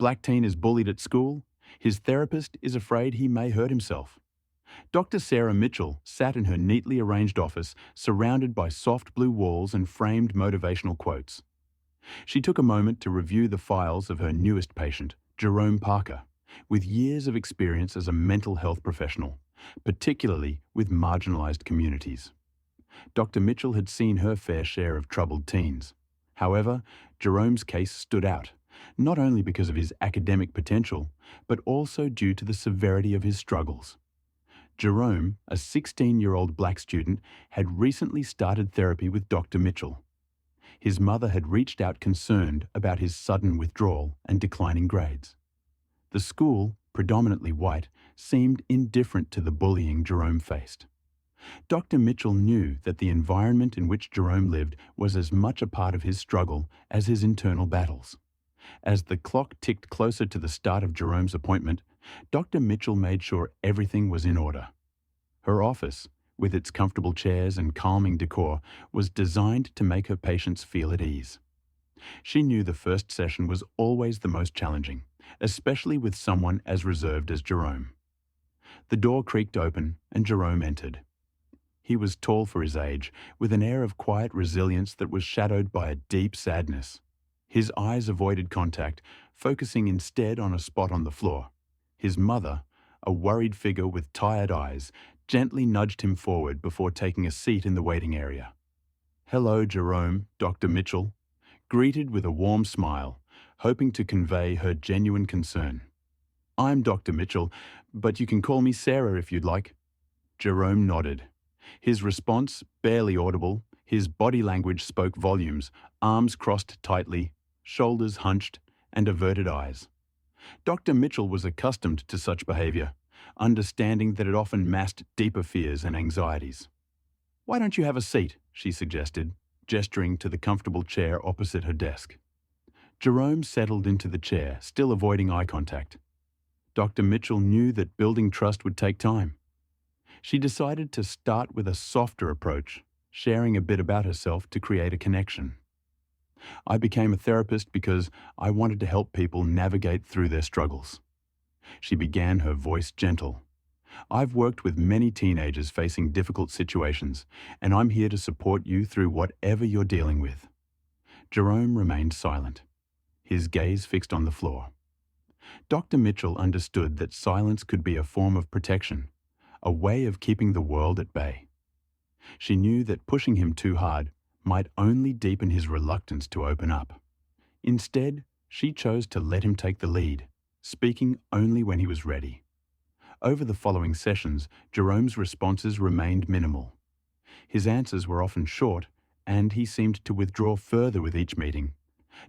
Black teen is bullied at school. His therapist is afraid he may hurt himself. Dr. Sarah Mitchell sat in her neatly arranged office, surrounded by soft blue walls and framed motivational quotes. She took a moment to review the files of her newest patient, Jerome Parker, with years of experience as a mental health professional, particularly with marginalized communities. Dr. Mitchell had seen her fair share of troubled teens. However, Jerome's case stood out, not only because of his academic potential, but also due to the severity of his struggles. Jerome, a 16-year-old black student, had recently started therapy with Dr. Mitchell. His mother had reached out concerned about his sudden withdrawal and declining grades. The school, predominantly white, seemed indifferent to the bullying Jerome faced. Dr. Mitchell knew that the environment in which Jerome lived was as much a part of his struggle as his internal battles. As the clock ticked closer to the start of Jerome's appointment, Dr. Mitchell made sure everything was in order. Her office, with its comfortable chairs and calming decor, was designed to make her patients feel at ease. She knew the first session was always the most challenging, especially with someone as reserved as Jerome. The door creaked open and Jerome entered. He was tall for his age, with an air of quiet resilience that was shadowed by a deep sadness. His eyes avoided contact, focusing instead on a spot on the floor. His mother, a worried figure with tired eyes, gently nudged him forward before taking a seat in the waiting area. "Hello, Jerome," Dr. Mitchell greeted with a warm smile, hoping to convey her genuine concern. "I'm Dr. Mitchell, but you can call me Sarah if you'd like." Jerome nodded. His response, barely audible, his body language spoke volumes, arms crossed tightly, shoulders hunched, and averted eyes. Dr. Mitchell was accustomed to such behavior, understanding that it often masked deeper fears and anxieties. "Why don't you have a seat?" she suggested, gesturing to the comfortable chair opposite her desk. Jerome settled into the chair, still avoiding eye contact. Dr. Mitchell knew that building trust would take time. She decided to start with a softer approach, sharing a bit about herself to create a connection. "I became a therapist because I wanted to help people navigate through their struggles." She began, her voice gentle. "I've worked with many teenagers facing difficult situations, and I'm here to support you through whatever you're dealing with." Jerome remained silent, his gaze fixed on the floor. Dr. Mitchell understood that silence could be a form of protection, a way of keeping the world at bay. She knew that pushing him too hard might only deepen his reluctance to open up. Instead, she chose to let him take the lead, speaking only when he was ready. Over the following sessions, Jerome's responses remained minimal. His answers were often short, and he seemed to withdraw further with each meeting.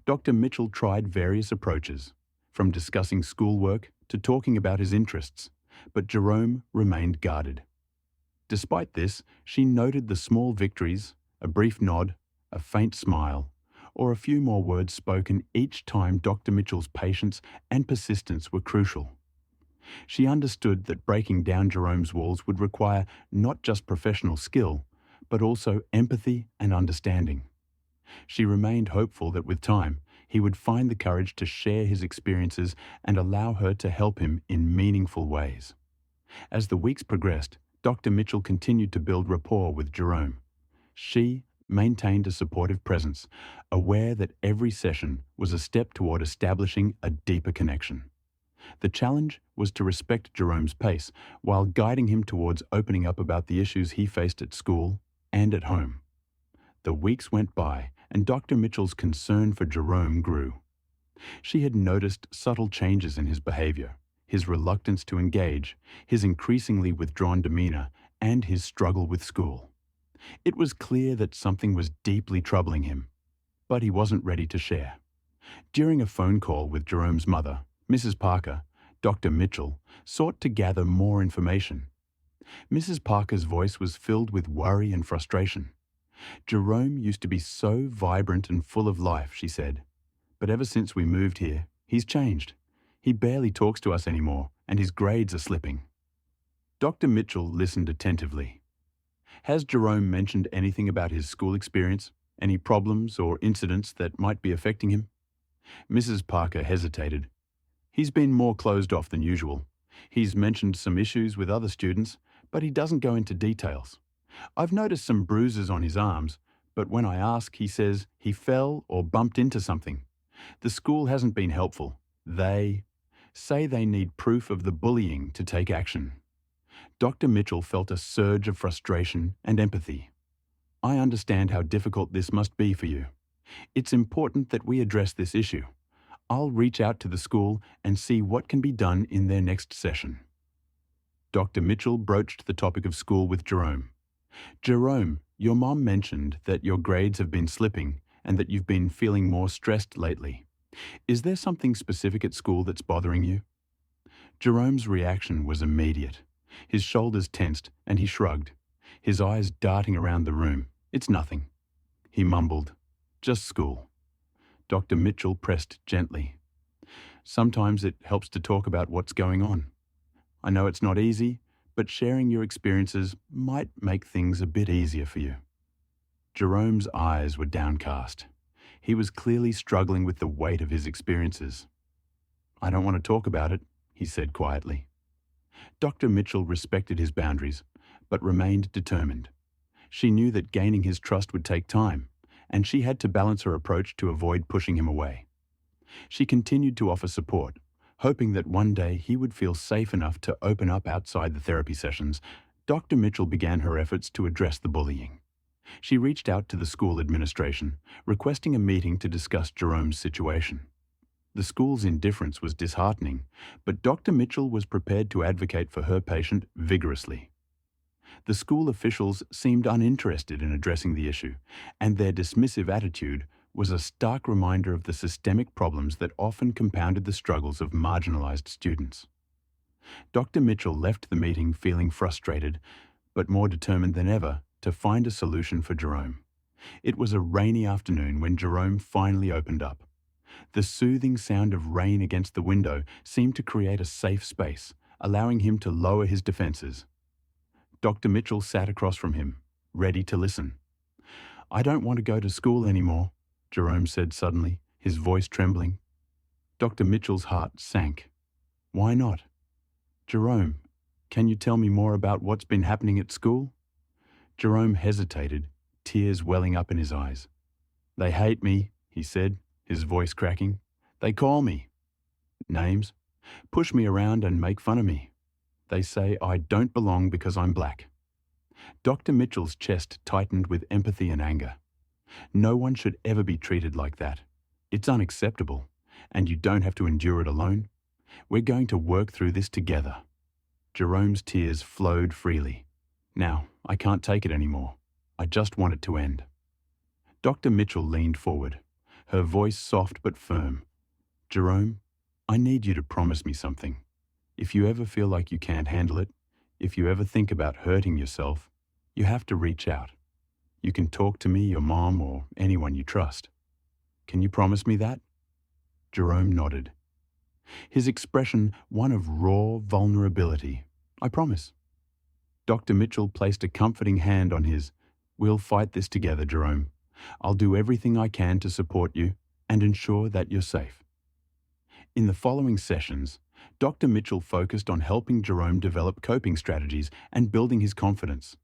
Dr. Mitchell tried various approaches, from discussing schoolwork to talking about his interests, but Jerome remained guarded. Despite this, she noted the small victories, a brief nod, a faint smile, or a few more words spoken each time Dr. Mitchell's patience and persistence were crucial. She understood that breaking down Jerome's walls would require not just professional skill, but also empathy and understanding. She remained hopeful that with time, he would find the courage to share his experiences and allow her to help him in meaningful ways. As the weeks progressed, Dr. Mitchell continued to build rapport with Jerome. She maintained a supportive presence, aware that every session was a step toward establishing a deeper connection. The challenge was to respect Jerome's pace while guiding him towards opening up about the issues he faced at school and at home. The weeks went by, and Dr. Mitchell's concern for Jerome grew. She had noticed subtle changes in his behavior, his reluctance to engage, his increasingly withdrawn demeanor, and his struggle with school. It was clear that something was deeply troubling him, but he wasn't ready to share. During a phone call with Jerome's mother, Mrs. Parker, Dr. Mitchell sought to gather more information. Mrs. Parker's voice was filled with worry and frustration. "Jerome used to be so vibrant and full of life," she said, "but ever since we moved here, he's changed. He barely talks to us anymore, and his grades are slipping." Dr. Mitchell listened attentively. "Has Jerome mentioned anything about his school experience? Any problems or incidents that might be affecting him?" Mrs. Parker hesitated. He's been more closed off than usual. He's mentioned some issues with other students, but he doesn't go into details. I've noticed some bruises on his arms, but when I ask, he says he fell or bumped into something. The school hasn't been helpful. They say they need proof of the bullying to take action. Dr. Mitchell felt a surge of frustration and empathy. I understand how difficult this must be for you. It's important that we address this issue. I'll reach out to the school and see what can be done in their next session. Dr. Mitchell broached the topic of school with Jerome. Jerome, your mom mentioned that your grades have been slipping and that you've been feeling more stressed lately. Is there something specific at school that's bothering you? Jerome's reaction was immediate. His shoulders tensed and he shrugged, his eyes darting around the room. It's nothing. He mumbled, just school. Dr. Mitchell pressed gently. Sometimes it helps to talk about what's going on. I know it's not easy, but sharing your experiences might make things a bit easier for you. Jerome's eyes were downcast. He was clearly struggling with the weight of his experiences. I don't want to talk about it, he said quietly. Dr. Mitchell respected his boundaries, but remained determined. She knew that gaining his trust would take time, and she had to balance her approach to avoid pushing him away. She continued to offer support, hoping that one day he would feel safe enough to open up outside the therapy sessions. Dr. Mitchell began her efforts to address the bullying. She reached out to the school administration, requesting a meeting to discuss Jerome's situation. The school's indifference was disheartening, but Dr. Mitchell was prepared to advocate for her patient vigorously. The school officials seemed uninterested in addressing the issue, and their dismissive attitude was a stark reminder of the systemic problems that often compounded the struggles of marginalized students. Dr. Mitchell left the meeting feeling frustrated, but more determined than ever to find a solution for Jerome. It was a rainy afternoon when Jerome finally opened up. The soothing sound of rain against the window seemed to create a safe space, allowing him to lower his defenses. Dr. Mitchell sat across from him, ready to listen. I don't want to go to school anymore, Jerome said suddenly, his voice trembling. Dr. Mitchell's heart sank. Why not? Jerome, can you tell me more about what's been happening at school? Jerome hesitated, tears welling up in his eyes. They hate me, he said, his voice cracking. They call me names, push me around and make fun of me. They say I don't belong because I'm black. Dr. Mitchell's chest tightened with empathy and anger. No one should ever be treated like that. It's unacceptable, and you don't have to endure it alone. We're going to work through this together. Jerome's tears flowed freely. Now, I can't take it anymore. I just want it to end. Dr. Mitchell leaned forward, her voice soft but firm. Jerome, I need you to promise me something. If you ever feel like you can't handle it, if you ever think about hurting yourself, you have to reach out. You can talk to me, your mom, or anyone you trust. Can you promise me that? Jerome nodded. His expression one of raw vulnerability. I promise. Dr. Mitchell placed a comforting hand on his. We'll fight this together, Jerome. I'll do everything I can to support you and ensure that you're safe. In the following sessions, Dr. Mitchell focused on helping Jerome develop coping strategies and building his confidence.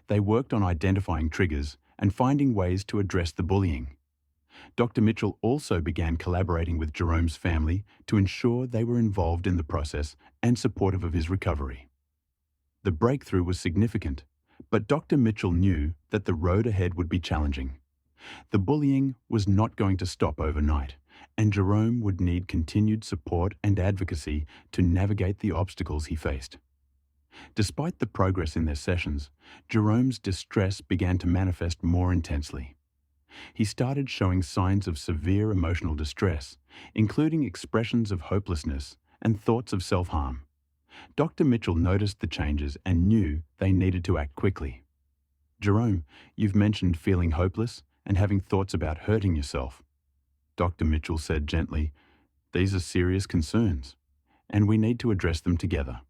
They worked on identifying triggers and finding ways to address the bullying. Dr. Mitchell also began collaborating with Jerome's family to ensure they were involved in the process and supportive of his recovery. The breakthrough was significant, but Dr. Mitchell knew that the road ahead would be challenging. The bullying was not going to stop overnight, and Jerome would need continued support and advocacy to navigate the obstacles he faced. Despite the progress in their sessions, Jerome's distress began to manifest more intensely. He started showing signs of severe emotional distress, including expressions of hopelessness and thoughts of self-harm. Dr. Mitchell noticed the changes and knew they needed to act quickly. Jerome, you've mentioned feeling hopeless and having thoughts about hurting yourself. Dr. Mitchell said gently, these are serious concerns, and we need to address them together.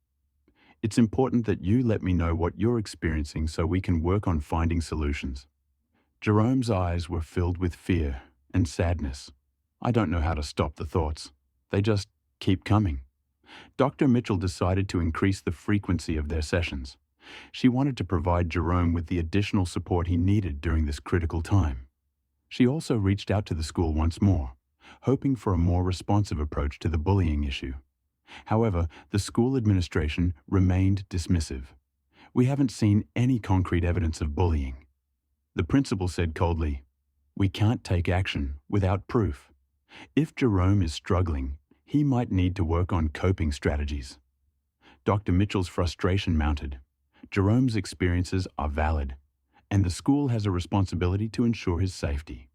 It's important that you let me know what you're experiencing so we can work on finding solutions. Jerome's eyes were filled with fear and sadness. I don't know how to stop the thoughts. They just keep coming. Dr. Mitchell decided to increase the frequency of their sessions. She wanted to provide Jerome with the additional support he needed during this critical time. She also reached out to the school once more, hoping for a more responsive approach to the bullying issue. However, the school administration remained dismissive. "We haven't seen any concrete evidence of bullying." The principal said coldly, "We can't take action without proof. If Jerome is struggling, he might need to work on coping strategies." Dr. Mitchell's frustration mounted. Jerome's experiences are valid, and the school has a responsibility to ensure his safety.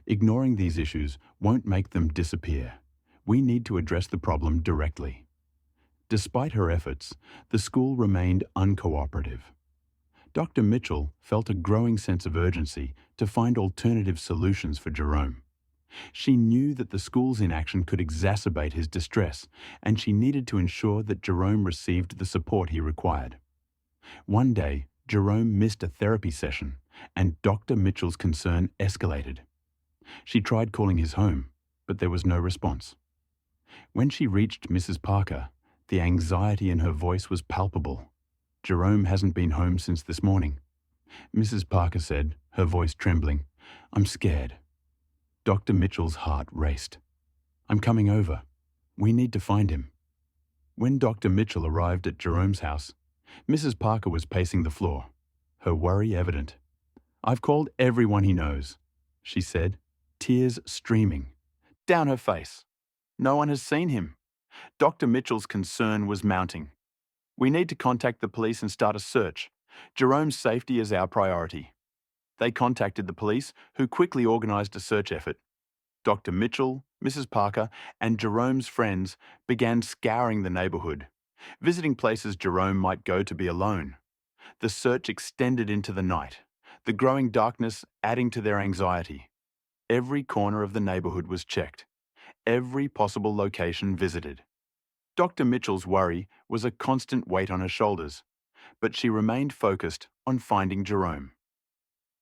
Ignoring these issues won't make them disappear. We need to address the problem directly. Despite her efforts, the school remained uncooperative. Dr. Mitchell felt a growing sense of urgency to find alternative solutions for Jerome. She knew that the school's inaction could exacerbate his distress, and she needed to ensure that Jerome received the support he required. One day, Jerome missed a therapy session, and Dr. Mitchell's concern escalated. She tried calling his home, but there was no response. When she reached Mrs. Parker, the anxiety in her voice was palpable. "Jerome hasn't been home since this morning." Mrs. Parker said, her voice trembling, "I'm scared." Dr. Mitchell's heart raced. "I'm coming over. We need to find him." When Dr. Mitchell arrived at Jerome's house, Mrs. Parker was pacing the floor, her worry evident. "I've called everyone he knows," she said, tears streaming down her face. "No one has seen him." Dr. Mitchell's concern was mounting. "We need to contact the police and start a search. Jerome's safety is our priority." They contacted the police, who quickly organized a search effort. Dr. Mitchell, Mrs. Parker, and Jerome's friends began scouring the neighborhood, visiting places Jerome might go to be alone. The search extended into the night, the growing darkness adding to their anxiety. Every corner of the neighborhood was checked, every possible location visited. Dr. Mitchell's worry was a constant weight on her shoulders, but she remained focused on finding Jerome.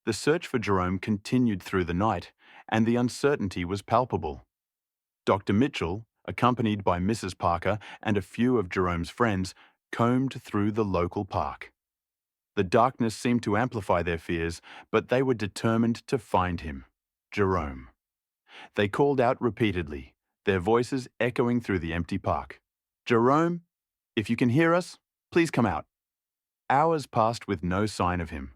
The search for Jerome continued through the night, and the uncertainty was palpable. Dr. Mitchell, accompanied by Mrs. Parker and a few of Jerome's friends, combed through the local park. The darkness seemed to amplify their fears, but they were determined to find him, Jerome. They called out repeatedly, their voices echoing through the empty park. "Jerome, if you can hear us, please come out." Hours passed with no sign of him.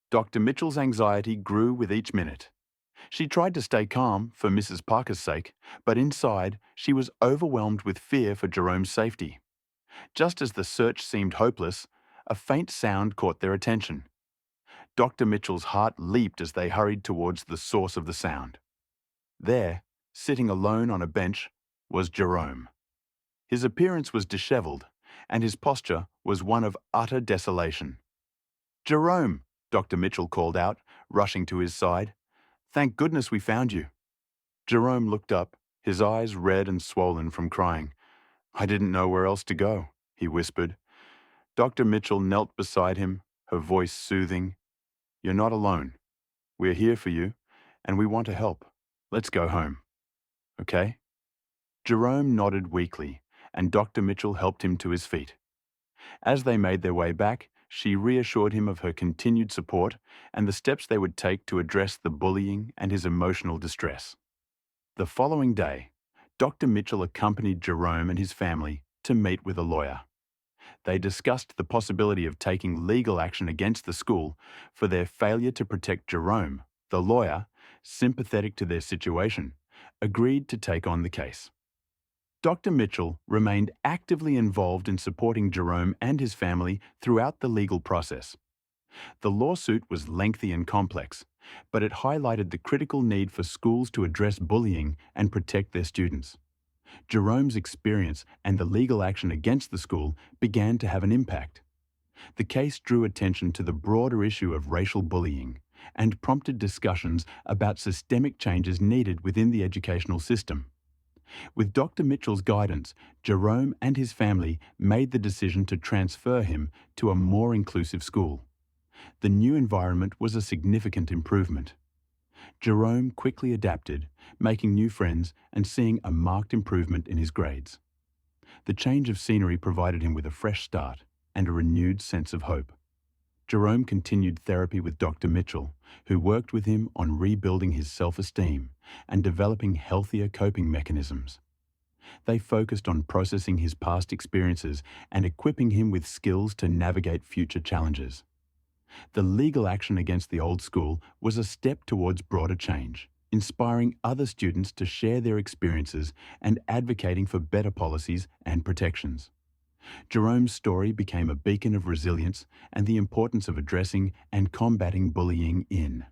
Dr. Mitchell's anxiety grew with each minute. She tried to stay calm for Mrs. Parker's sake, but inside she was overwhelmed with fear for Jerome's safety. Just as the search seemed hopeless, a faint sound caught their attention. Dr. Mitchell's heart leaped as they hurried towards the source of the sound. There, sitting alone on a bench, was Jerome. His appearance was disheveled, and his posture was one of utter desolation. "Jerome," Dr. Mitchell called out, rushing to his side. "Thank goodness we found you." Jerome looked up, his eyes red and swollen from crying. "I didn't know where else to go," he whispered. Dr. Mitchell knelt beside him, her voice soothing. "You're not alone. We're here for you, and we want to help. Let's go home. Okay?" Jerome nodded weakly, and Dr. Mitchell helped him to his feet. As they made their way back, she reassured him of her continued support and the steps they would take to address the bullying and his emotional distress. The following day, Dr. Mitchell accompanied Jerome and his family to meet with a lawyer. They discussed the possibility of taking legal action against the school for their failure to protect Jerome. The lawyer, sympathetic to their situation, agreed to take on the case. Dr. Mitchell remained actively involved in supporting Jerome and his family throughout the legal process. The lawsuit was lengthy and complex, but it highlighted the critical need for schools to address bullying and protect their students. Jerome's experience and the legal action against the school began to have an impact. The case drew attention to the broader issue of racial bullying and prompted discussions about systemic changes needed within the educational system. With Dr. Mitchell's guidance, Jerome and his family made the decision to transfer him to a more inclusive school. The new environment was a significant improvement. Jerome quickly adapted, making new friends and seeing a marked improvement in his grades. The change of scenery provided him with a fresh start and a renewed sense of hope. Jerome continued therapy with Dr. Mitchell, who worked with him on rebuilding his self-esteem and developing healthier coping mechanisms. They focused on processing his past experiences and equipping him with skills to navigate future challenges. The legal action against the old school was a step towards broader change, inspiring other students to share their experiences and advocating for better policies and protections. Jerome's story became a beacon of resilience and the importance of addressing and combating bullying in